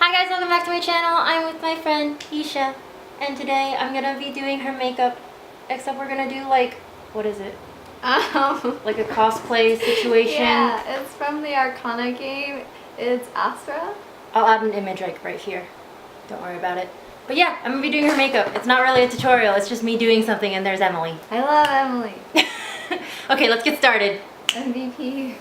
Hi guys, welcome back to my channel. I'm with my friend Isha, and today I'm gonna be doing her makeup, except we're gonna do like, what is it? Like a cosplay situation. Yeah, it's from the Arcana game. It's Astra. I'll add an image like right here. Don't worry about it. But yeah, I'm gonna be doing her makeup. It's not really a tutorial, it's just me doing something, and there's Emily. I love Emily. Okay, let's get started. MVP.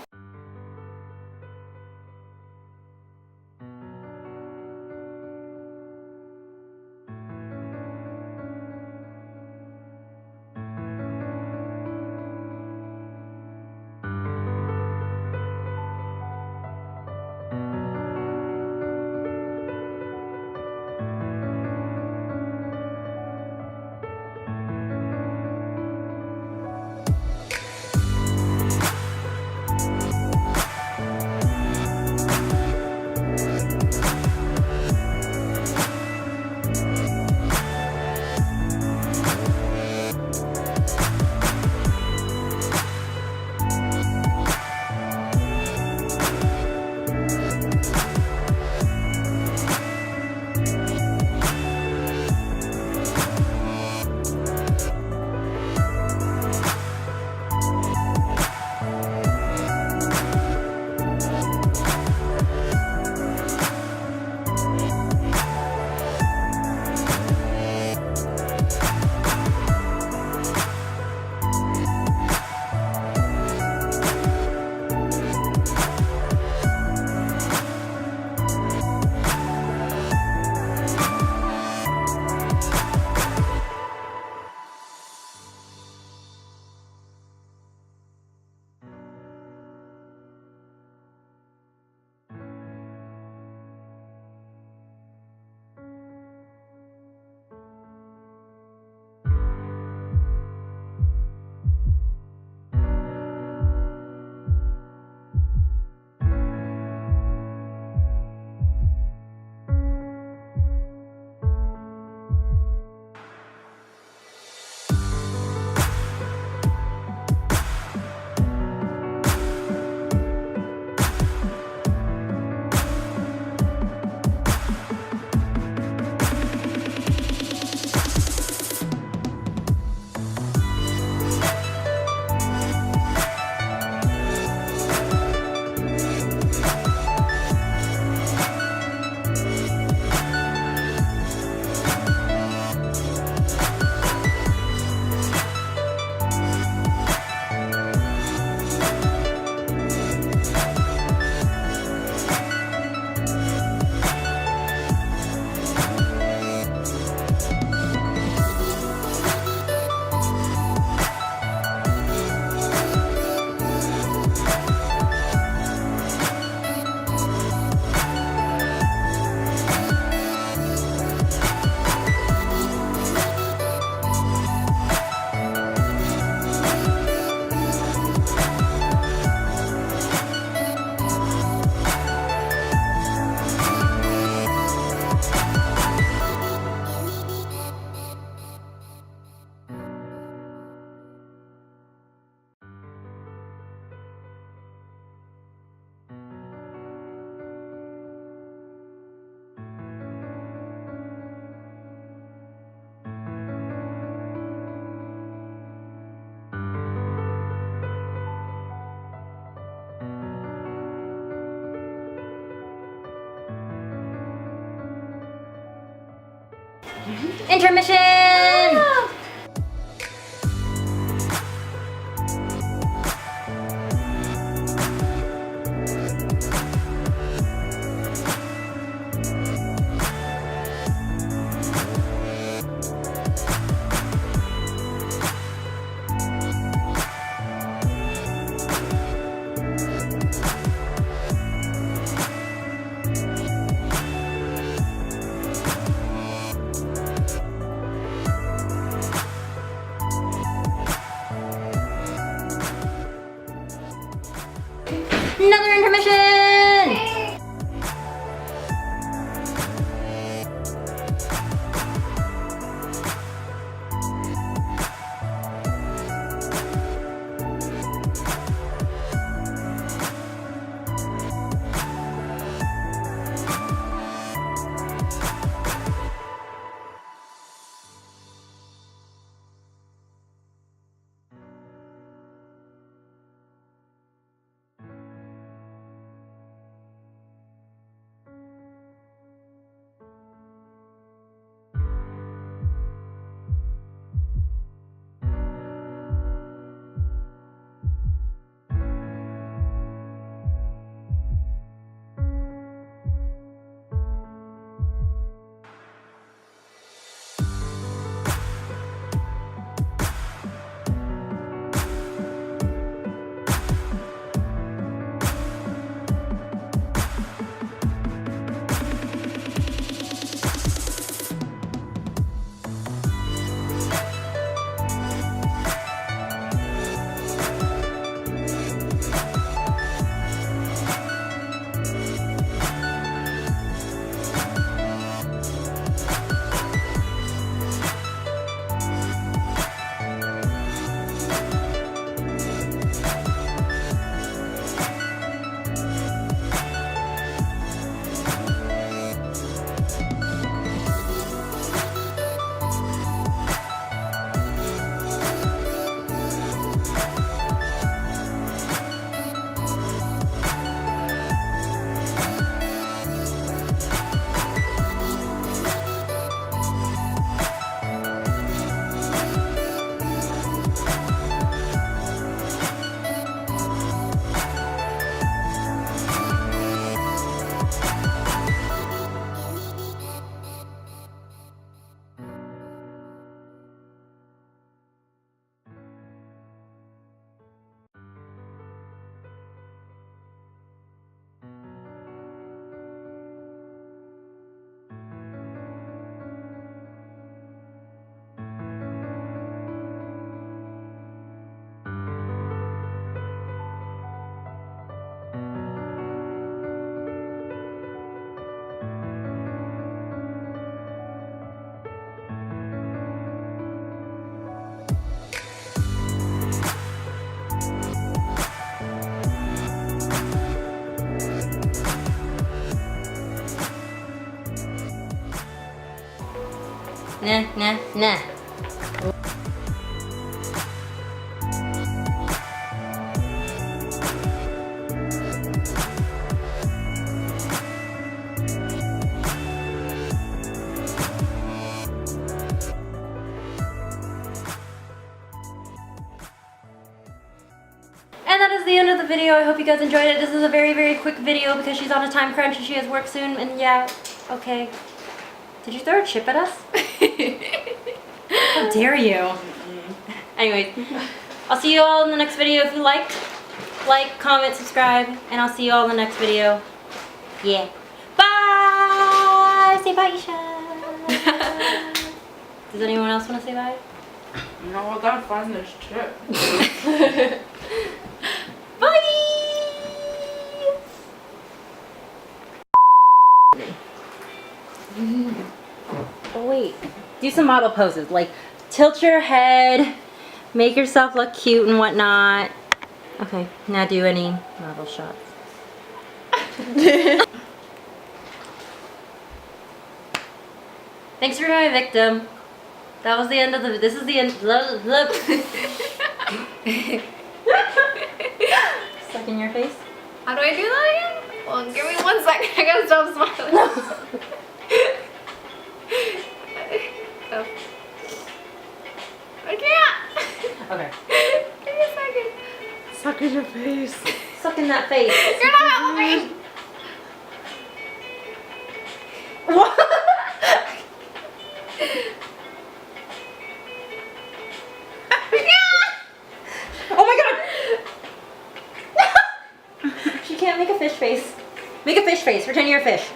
Intermission! Ah! Nah. And that is the end of the video. I hope you guys enjoyed it. This is a very, very quick video because she's on a time crunch and she has work soon. And yeah, okay. Did you throw a chip at us? How dare you? Anyways, I'll see you all in the next video. If you liked, like, comment, subscribe, and I'll see you all in the next video. Yeah. Bye! Say bye, Isha. Does anyone else want to say bye? No, I gotta find this chip. Bye! Oh wait, do some model poses, like tilt your head, make yourself look cute and whatnot. Okay, now do any model shots. Thanks for being my victim. That was the end of the, this is the end, look. Suck in your face. How do I do that again? Well, give me 1 second. I gotta stop smiling. Oh. I can't. Okay. Give me a second. Suck in your face. Suck in that face. You're not helping. What? Oh my god! She can't make a fish face. Make a fish face. Pretend you're a fish.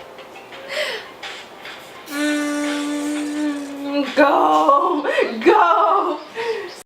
Go!